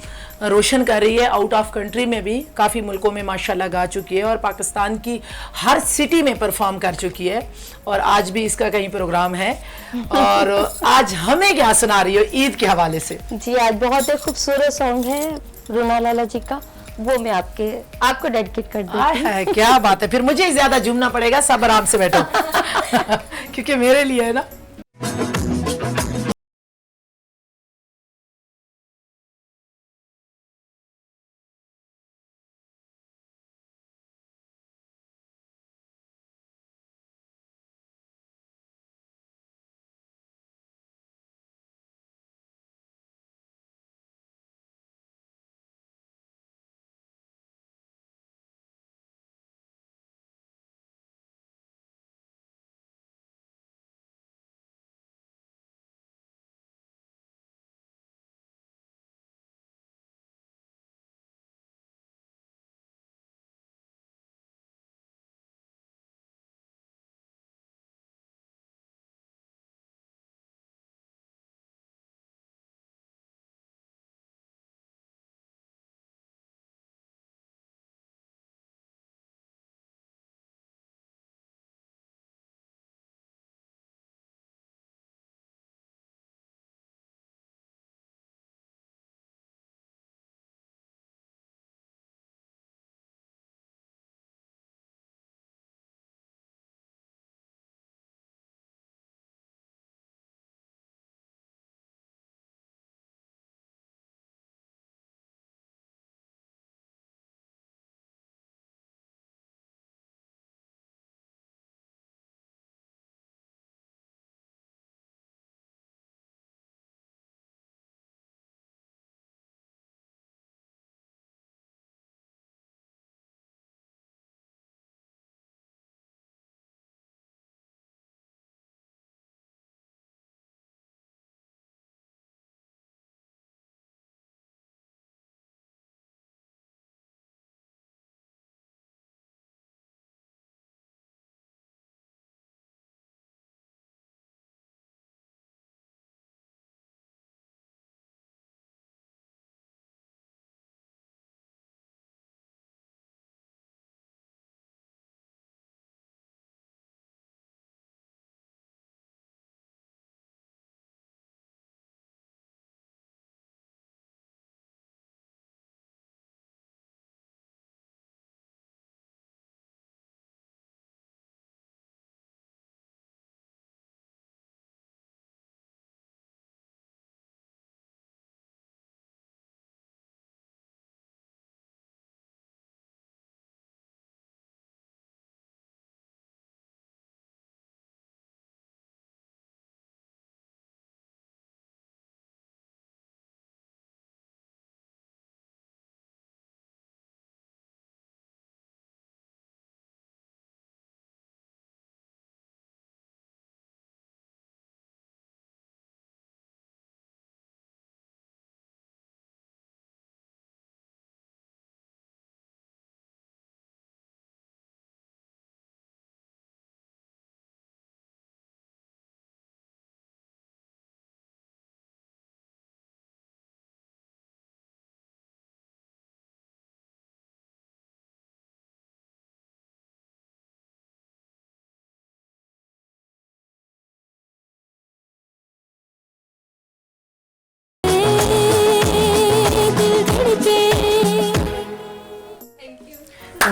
रोशन कर रही है? आउट ऑफ कंट्री में भी काफ़ी मुल्कों में माशाल्लाह गा चुकी है और पाकिस्तान की हर सिटी में परफॉर्म कर चुकी है, और आज भी इसका कहीं प्रोग्राम है। और आज हमें क्या सुना रही हो ईद के हवाले से? जी, आज बहुत ही खूबसूरत सॉन्ग है रूना लाला जी का, वो मैं आपको डेडिकेट कर दूँ। आय हाय, क्या बात है, फिर मुझे ही ज्यादा झूमना पड़ेगा, सब आराम से बैठो क्योंकि मेरे लिए है ना।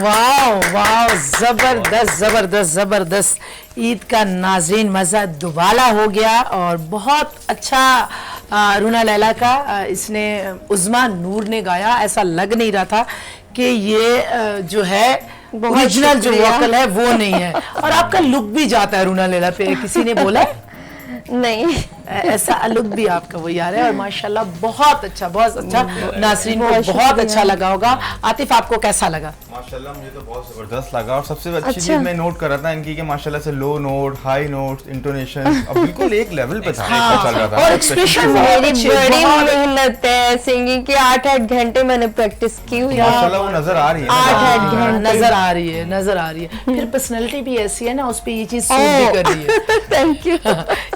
वाह वाह, जबरदस्त जबरदस्त जबरदस्त। ईद का नाज़रीन मज़ा दुबाला हो गया और बहुत अच्छा रूना लैला का इसने उज़मा नूर ने गाया। ऐसा लग नहीं रहा था कि ये जो है ओरिजिनल जो वोकल है वो नहीं है। और आपका लुक भी जाता है रूना लैला पे, किसी ने बोला है? नहीं, ऐसा लुक भी आपका वही आ रहा है। और माशाल्लाह बहुत अच्छा नासरीन को बहुत अच्छा लगा होगा। आतिफ आपको कैसा लगा? माशाल्लाह मुझे तो बहुत जबरदस्त लगा। और सबसे अच्छी चीज मैं नोट कर रहा था इनकी कि माशाल्लाह से लो नोट, हाई नोट, इंटोनेशन अब बिल्कुल एक लेवल पे था, चल रहा था। और एक्सप्रेशन मेरी बड़ी मेहनत है सिंगिंग की, 8-8 घंटे मैंने प्रैक्टिस की हुई है। माशाल्लाह वो नजर आ रही है, 8-8 घंटे नजर आ रही है, नजर आ रही है। फिर पर्सनैलिटी भी ऐसी है ना, उस पे ये चीज सूट भी कर रही है। Thank you.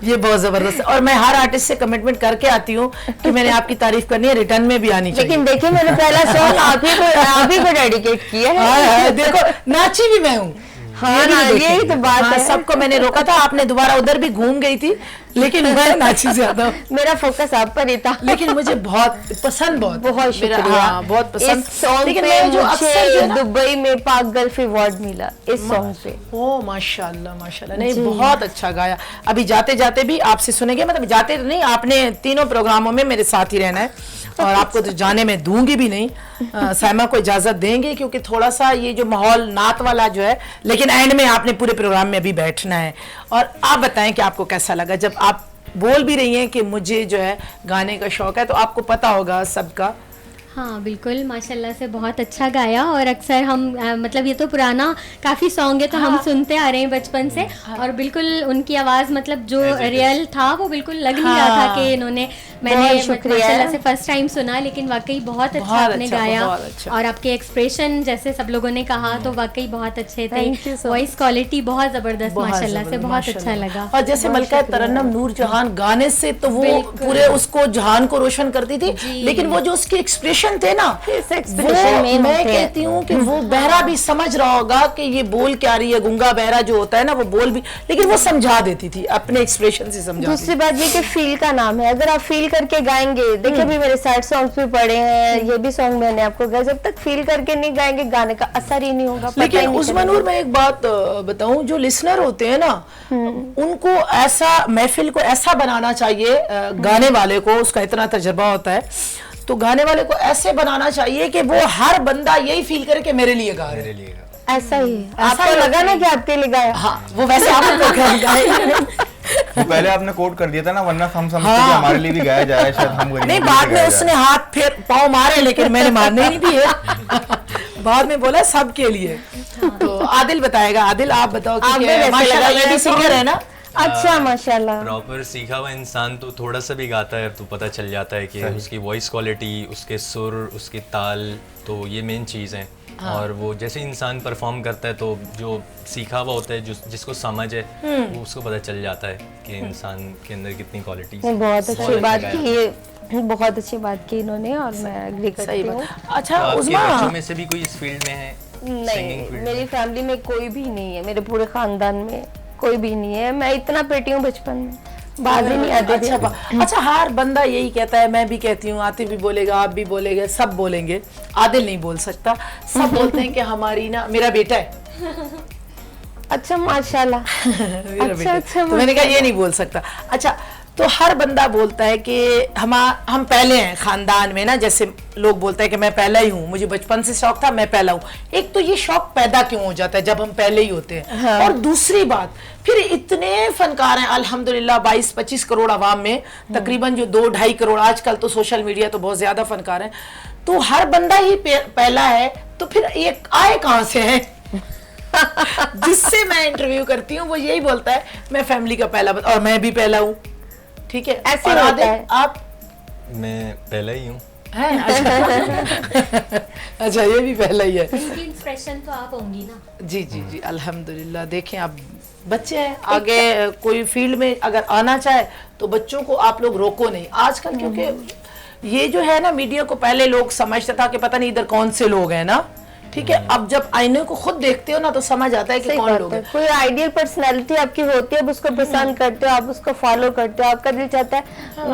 ये बहुत जबरदस्त है। और मैं हर आर्टिस्ट से कमिटमेंट करके आती हूँ कि मैंने आपकी तारीफ करनी है, रिटर्न में भी आनी चाहिए। लेकिन देखिए मैंने पहला सॉन्ग आप ही को डेडिकेट किया है। हाँ, देखो नाची भी मैं हूँ। हाँ, यही तो बात है। सबको मैंने रोका था, आपने दोबारा उधर भी घूम गई थी, लेकिन मैं नाची ज्यादा। मेरा फोकस आप पर ही था। लेकिन मुझे बहुत पसंद, बहुत शुक्रिया। हाँ, बहुत पसंद। इस सॉन्ग लेकिन पे मैं जो अक्सर जो है ना, दुबई में पाक गल्फ अवार्ड मिला इस सॉन्ग पे। ओ माशाल्लाह माशाल्लाह, नहीं बहुत अच्छा गाया। अभी जाते जाते भी आपसे सुनेंगे, मतलब जाते नहीं, आपने तीनों प्रोग्रामों में मेरे साथ ही रहना है और आपको तो जाने में दूंगी भी नहीं। साइमा को इजाजत देंगे क्योंकि थोड़ा सा ये जो माहौल नात वाला जो है, लेकिन एंड में आपने पूरे प्रोग्राम में अभी बैठना है। और आप बताएं कि आपको कैसा लगा जब आप बोल भी रही हैं कि मुझे जो है गाने का शौक है, तो आपको पता होगा सबका। हाँ बिल्कुल, माशाल्लाह से बहुत अच्छा गाया। और अक्सर हम मतलब ये तो पुराना काफ़ी सॉन्ग है तो हम सुनते आ रहे हैं बचपन से। और बिल्कुल उनकी आवाज़ मतलब जो रियल था वो बिल्कुल लग नहीं रहा था कि इन्होंने, मैंने माशाल्लाह से फर्स्ट टाइम सुना, लेकिन वाकई बहुत अच्छा आपने गाया। और आपके एक्सप्रेशन जैसे सब लोगों ने कहा तो वाकई बहुत अच्छे थे। वॉइस क्वालिटी बहुत ज़बरदस्त, माशाल्लाह से बहुत अच्छा लगा। और जैसे मलका तरन्नुम नूर जहान गाने से तो वो पूरे उसको जहान को रोशन करती थी, लेकिन वो जो उसके एक्सप्रेशन थे ना, वो मैं कहती हूँ कि वो बहरा भी समझ रहा होगा कि ये बोल क्या रही है। गूंगा बहरा जो होता है ना, वो बोल भी, लेकिन वो समझा देती थी, अपने एक्सप्रेशन से समझा। दूसरी बात ये कि फील का नाम है, अगर आप फील करके गाएंगे, देखिए भी मेरे सैड सॉन्ग्स भी पड़े हैं, ये भी सॉन्ग मैंने आपको गाया, जब तक फील करके नहीं गाएंगे गाने का असर ही नहीं होगा। लेकिन उज़मा नूर में एक बात बताऊं, जो लिसनर होते हैं ना, उनको ऐसा महफिल को ऐसा बनाना चाहिए, गाने वाले को उसका इतना तजर्बा होता है, तो गाने वाले को ऐसे बनाना चाहिए कि वो हर बंदा यही फील करे कि मेरे लिए गा रहे हैं। ऐसा ही आपको लगा ना कि आपके लिए गाया? हाँ, वो वैसे आपको गाया। वो पहले आपने कोट कर दिया था ना, वरना हम समझते कि हमारे लिए भी गाया जा रहा है, शायद हम नहीं, बाद में उसने हाथ फिर पाँव मारे, लेकिन मैंने मारने ही नहीं दिए। बाद में बोला सबके लिए। तो आदिल बताएगा। आदिल आप बताओ, माशाल्लाह ये भी सिंगर है ना? अच्छा माशाल्लाह। प्रॉपर सीखा हुआ इंसान तो थोड़ा सा भी गाता है तो पता चल जाता है कि उसकी वॉइस क्वालिटी, उसके सुर, उसकी ताल, तो ये मेन चीज़ है। और वो जैसे इंसान परफॉर्म करता है तो जो सीखा हुआ होता है, जिसको समझ है, वो उसको पता चल जाता है कि इंसान के अंदर कितनी क्वालिटी। बहुत अच्छी बात की, बहुत अच्छी बात की इन्होंने, और मैं एग्री करती हूँ। अच्छा, उज़मा बच्चों में से भी कोई इस फील्ड में है? नहीं, मेरी फैमिली में कोई भी नहीं है, मेरे पूरे खानदान में कोई भी नहीं है। मैं इतना पेटी हूँ बचपन में, बात ही नहीं आती। अच्छा, हर बंदा यही कहता है, मैं भी कहती हूँ, आतिफ भी बोलेगा, आप भी बोलेंगे, सब बोलेंगे, आदिल नहीं बोल सकता। सब बोलते हैं कि हमारी ना, मेरा बेटा है। अच्छा माशाल्लाह। अच्छा, तो मैंने कहा ये नहीं बोल सकता। अच्छा, तो हर बंदा बोलता है कि हम पहले हैं खानदान में ना, जैसे लोग बोलते हैं कि मैं पहला ही हूँ, मुझे बचपन से शौक था, मैं पहला हूँ। एक तो ये शौक पैदा क्यों हो जाता है जब हम पहले ही होते हैं। हाँ। और दूसरी बात, फिर इतने फनकार हैं अल्हम्दुलिल्लाह, 22-25 करोड़ आवाम में तकरीबन जो 2-2.5 करोड़, आजकल तो सोशल मीडिया तो बहुत ज्यादा फनकार हैं, तो हर बंदा ही पहला है, तो फिर ये आए कहाँ से है? जिससे मैं इंटरव्यू करती हूँ वो यही बोलता है मैं फैमिली का पहला, और मैं भी पहला हूँ। ठीक है, ऐसे होता है। आप? मैं पहला ही हूँ। अच्छा, ये भी पहला ही है। इंस्पिरेशन तो आप होंगी ना? जी जी जी, अल्हम्दुलिल्लाह। देखें, आप बच्चे हैं, आगे कोई फील्ड में अगर आना चाहे तो बच्चों को आप लोग रोको नहीं आजकल, क्योंकि ये जो है ना, मीडिया को पहले लोग समझता था कि पता नहीं इधर कौन से लोग हैं ना, ठीक है। अब जब आईने को खुद देखते हो ना तो समझ आता है कि कौन लोग हैं। कोई आइडियल पर्सनालिटी आपकी होती है, आप उसको पसंद करते हो, आप उसको फॉलो करते हो, आपका दिल चाहता है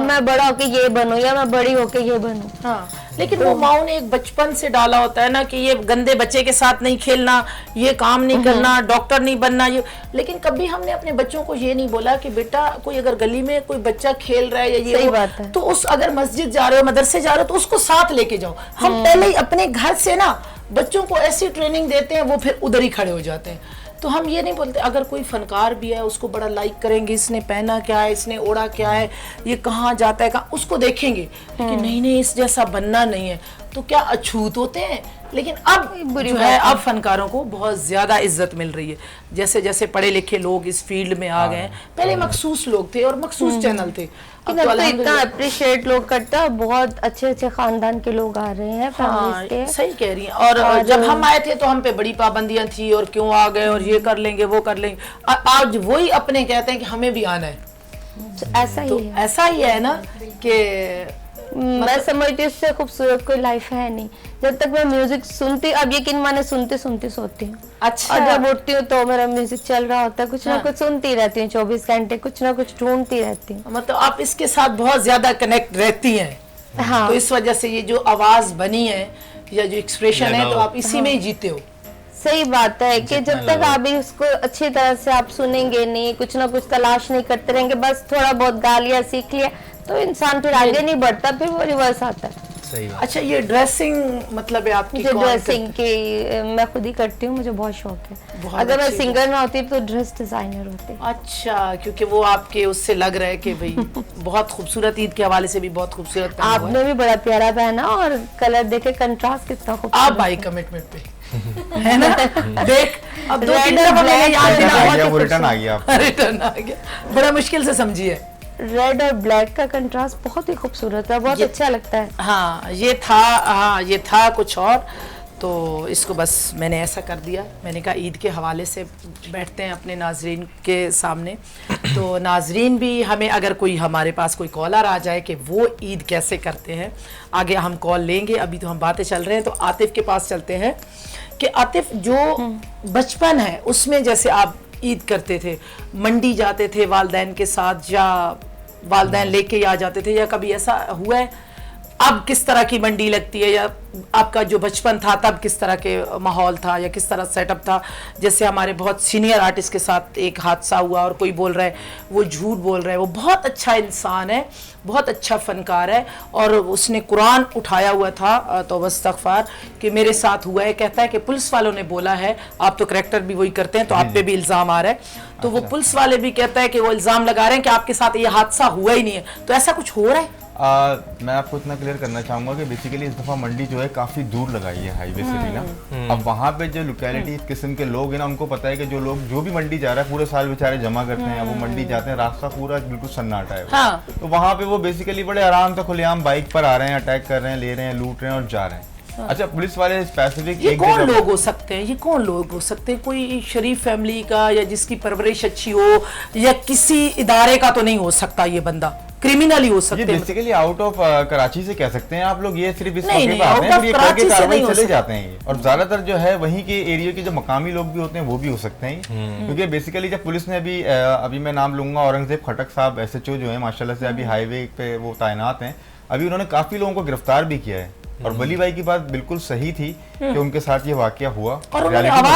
मैं बड़ा होके ये बनूं या मैं बड़ी होके ये बनूं। हाँ, लेकिन वो माओ ने एक बचपन से डाला होता है ना कि ये गंदे बच्चे के साथ नहीं खेलना, ये काम नहीं करना, डॉक्टर नहीं बनना, ये। लेकिन कभी हमने अपने बच्चों को ये नहीं बोला कि बेटा कोई अगर गली में कोई बच्चा खेल रहा है या ये सही वो, बात है। तो उस अगर मस्जिद जा रहे हो, मदरसे जा रहे हो, तो उसको साथ लेके जाओ। हम पहले ही अपने घर से ना बच्चों को ऐसी ट्रेनिंग देते हैं, वो फिर उधर ही खड़े हो जाते हैं। तो हम ये नहीं बोलते, अगर कोई फनकार भी है उसको बड़ा लाइक करेंगे, इसने पहना क्या है, इसने ओढ़ा क्या है, ये कहाँ जाता है, कहाँ, उसको देखेंगे। लेकिन नहीं इस जैसा बनना नहीं है, तो क्या अछूत होते हैं। लेकिन अब जो है, अब फनकारों को बहुत ज्यादा इज्जत मिल रही है, जैसे जैसे पढ़े लिखे लोग इस फील्ड में आ गए हैं। पहले मखसूस लोग थे और मखसूस चैनल थे, अब तो इतना अल्हम्दुलिल्लाह। अप्रिशिएट लोग करते हैं, बहुत अच्छे अच्छे खानदान के लोग आ रहे हैं, हाँ, families के। सही कह रही हैं। और जब हम आए थे तो हम पे बड़ी पाबंदियां थी, और क्यों आ गए, और ये कर लेंगे वो कर लेंगे। आज वही अपने कहते हैं कि हमें भी आना है। ऐसा तो ही है। ऐसा ही है ना कि मैं समझती हूँ इससे खूबसूरत कोई लाइफ है नहीं। जब तक मैं म्यूजिक सुनती, अब यकीन माने सुनते सुनते सोती हूँ। अच्छा। और जब उठती हूँ तो मेरा म्यूजिक चल रहा होता है, कुछ ना हाँ। कुछ सुनती रहती हूँ, 24 घंटे कुछ ना कुछ ढूंढती रहती हूँ। मतलब आप इसके साथ बहुत ज्यादा कनेक्ट रहती हैं। हाँ। तो इस वजह से ये जो आवाज बनी है या जो एक्सप्रेशन है, तो आप इसी में ही जीते हो। सही बात है कि जब तक आप इसको अच्छी तरह से आप सुनेंगे नहीं, कुछ ना कुछ तलाश नहीं करते रहेंगे, बस थोड़ा बहुत गा लिया, सीख लिया, तो इंसान फिर आगे नहीं बढ़ता, फिर वो रिवर्स आता है। सही बात। अच्छा, ये ड्रेसिंग मतलब है आपकी मुझे कौन ड्रेसिंग की मैं खुद ही करती हूँ, मुझे बहुत शौक है। बहुत अगर मैं अच्छी सिंगर ना होती तो ड्रेस डिजाइनर होती। अच्छा, क्योंकि वो आपके उससे लग रहा है कि भाई बहुत खूबसूरत, ईद के हवाले से भी बहुत खूबसूरत पहना हुआ है। आपने भी बड़ा प्यारा पहना, और कलर देखे कंट्रास्ट कितना आप खूबसूरत भाई कमिटमेंट पे है ना। देख, अब दो Red तीन और दफा मैंने black याद दिला, आ बहुत गया, ही वो रिटर्न आ खूबसूरत। गया आपको। रिटर्न आ गया, बड़ा मुश्किल से समझी है। रेड और ब्लैक का कंट्रास्ट बहुत ही खूबसूरत है, बहुत ये- अच्छा लगता है। हाँ ये था कुछ और, तो इसको बस मैंने ऐसा कर दिया। मैंने कहा ईद के हवाले से बैठते हैं अपने नाजरीन के सामने, तो नाजरीन भी हमें, अगर कोई हमारे पास कोई कॉलर आ जाए कि वो ईद कैसे करते हैं, आगे हम कॉल लेंगे। अभी तो हम बातें चल रहे हैं, तो आतिफ के पास चलते हैं कि आतिफ, जो बचपन है उसमें जैसे आप ईद करते थे, मंडी जाते थे वालदैन के साथ, या वालदैन लेके आ जाते थे, या कभी ऐसा हुआ है? अब किस तरह की मंडी लगती है, या आपका जो बचपन था तब किस तरह के माहौल था, या किस तरह सेटअप था? जैसे हमारे बहुत सीनियर आर्टिस्ट के साथ एक हादसा हुआ, और कोई बोल रहा है वो झूठ बोल रहा है, वो बहुत अच्छा इंसान है, बहुत अच्छा फनकार है, और उसने कुरान उठाया हुआ था, तो वस्तगफार कि मेरे साथ हुआ है। कहता है कि पुलिस वालों ने बोला है, आप तो करैक्टर भी वही करते हैं, तो आप पे भी इल्ज़ाम आ रहा है। तो वो पुलिस वाले भी कहता है कि वो इल्ज़ाम लगा रहे हैं कि आपके साथ ये हादसा हुआ ही नहीं है। तो ऐसा कुछ हो रहा है? मैं आपको इतना क्लियर करना चाहूँगा कि बेसिकली इस दफ़ा मंडी जो है काफ़ी दूर लगाई है हाईवे से भी ना। अब वहाँ पे जो लोकेलिटी इस किस्म के लोग हैं ना, उनको पता है कि जो लोग जो भी मंडी जा रहा है पूरे साल बेचारे जमा करते हैं, वो मंडी जाते हैं, रास्ता पूरा बिल्कुल सन्नाटा है। हाँ। तो वहाँ पे वो बेसिकली बड़े आराम से खुलेआम बाइक पर आ रहे हैं, अटैक कर रहे हैं, ले रहे हैं, लूट रहे हैं और जा रहे हैं। अच्छा, पुलिस वाले स्पेसिफिक ये एक कौन जगह लोग हो सकते हैं? ये कौन लोग हो सकते हैं? कोई शरीफ फैमिली का, या जिसकी परवरिश अच्छी हो, या किसी इदारे का तो नहीं हो सकता ये बंदा, क्रिमिनल ही हो ये सकते हैं। बेसिकली आउट ऑफ कराची से कह सकते हैं आप लोग। ये सिर्फ इस नहीं, मौके नहीं, पर आते out हैं, of फिर ये कराची करके से कार्रवाई नहीं हो चले सकता। जाते हैं ये। और ज्यादातर जो है वहीं के एरिया के जो मकामी लोग भी होते हैं वो भी हो सकते हैं, क्योंकि बेसिकली जब पुलिस ने अभी मैं नाम लूंगा, औरंगजेब खटक साहब SHO जो है माशाल्लाह से अभी हाईवे पे वो तैनात हैं, अभी उन्होंने काफी लोगों को गिरफ्तार भी किया है। और वली भाई की बात बिल्कुल सही थी कि उनके साथ ये वाकया हुआ, और उन्होंने reality में।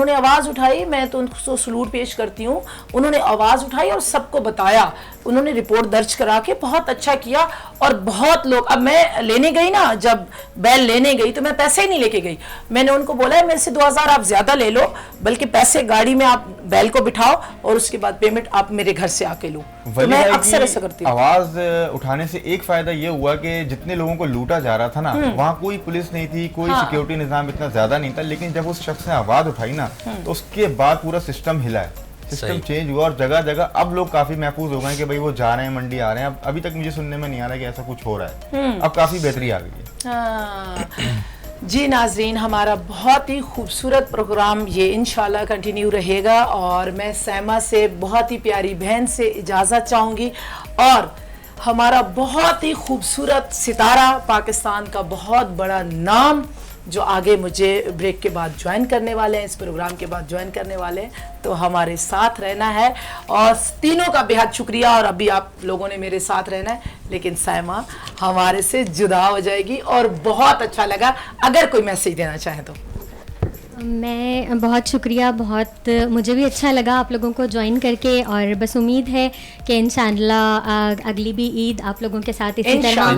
आवाज उठाई, मैं तो उनको सलूट पेश करती हूँ। उन्होंने आवाज उठाई और सबको बताया, उन्होंने रिपोर्ट दर्ज करा के बहुत अच्छा किया। और बहुत लोग, अब मैं लेने गई ना, जब बैल लेने गई तो मैं पैसे ही नहीं लेके गई। मैंने उनको बोला मेरे से 2000 आप ज्यादा ले लो, बल्कि पैसे गाड़ी में आप बैल को बिठाओ और उसके बाद पेमेंट आप मेरे घर से आके लो। तो वली मैं भाई अक्सर की ऐसा करती हूँ। आवाज उठाने से एक फायदा ये हुआ कि जितने लोगों को लूटा जा रहा था ना, वहाँ कोई पुलिस नहीं थी, कोई सिक्योरिटी निजाम इतना ज्यादा नहीं था, लेकिन जब उस शख्स ने आवाज उठाई ना, तो उसके बाद पूरा सिस्टम हिला है, सिस्टम चेंज हुआ, और जगह जगह अब लोग काफी महफूज हो गए कि भाई वो जा रहे हैं, मंडी आ रहे हैं। अब अभी तक मुझे सुनने में नहीं आ रहा कि ऐसा कुछ हो रहा है। अब काफी बेहतरी आ गई है। हाँ। जी नाजरीन, हमारा बहुत ही खूबसूरत प्रोग्राम ये इंशाल्लाह कंटिन्यू रहेगा, और मैं सैमा से, बहुत ही प्यारी बहन से इजाज़त चाहूँगी। और हमारा बहुत ही खूबसूरत सितारा, पाकिस्तान का बहुत बड़ा नाम, जो आगे मुझे ब्रेक के बाद ज्वाइन करने वाले हैं, इस प्रोग्राम के बाद ज्वाइन करने वाले हैं, तो हमारे साथ रहना है। और तीनों का बेहद शुक्रिया। और अभी आप लोगों ने मेरे साथ रहना है, लेकिन सायमा हमारे से जुदा हो जाएगी। और बहुत अच्छा लगा, अगर कोई मैसेज देना चाहे तो। मैं बहुत शुक्रिया, बहुत मुझे भी अच्छा लगा आप लोगों को ज्वाइन करके। और बस उम्मीद है कि इंशाल्लाह अगली भी ईद आप लोगों के साथ इसी तरह और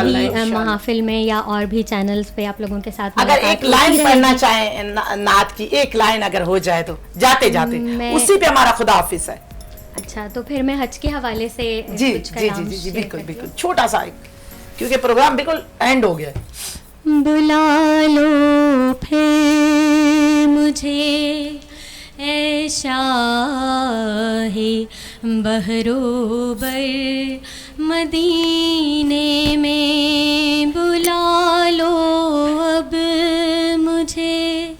भी महफिल में या और भी चैनल्स पे आप लोगों के साथ अगर एक लाइन पढ़ना चाहे नात की, एक लाइन अगर हो जाए तो जाते जाते, उसी पे हमारा खुदा हाफिज है। अच्छा, तो फिर मैं हज के हवाले से जी कुछ जी जी जी बिल्कुल बिल्कुल, छोटा सा एक, क्योंकि प्रोग्राम बिल्कुल एंड हो गया है। बुला लो फिर मुझे ऐ शाहे बहरोबर मदीने में, बुला लो अब मुझे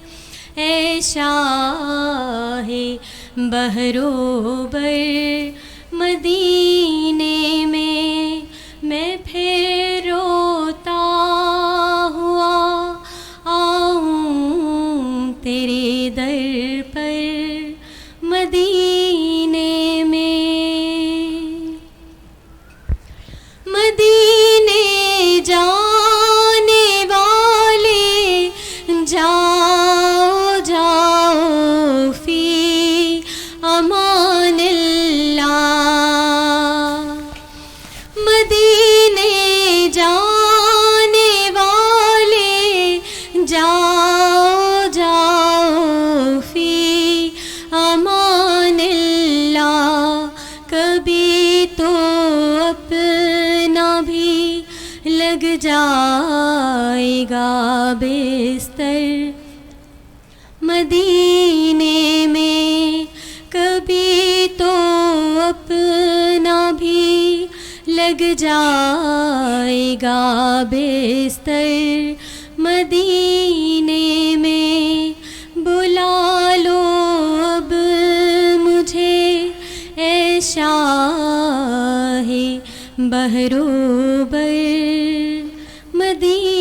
ऐ शाहे बहरोबर मदीने में, मैं फिर रोता हुआ आऊं तेरे दर पर मदीने में। मदीने जाने वाले जाओ जाओ फी अमानिल्लाह, मदीने जाने वाले जाओ जाओ फी अमानिल्लाह, कभी तो अपना भी लग जाएगा बिस्तर मदीने में, कभी तो अपना भी लग जाएगा बिस्तर मदीने में, बुला लो अब मुझे ऐ शाहे बहरोबर मदीने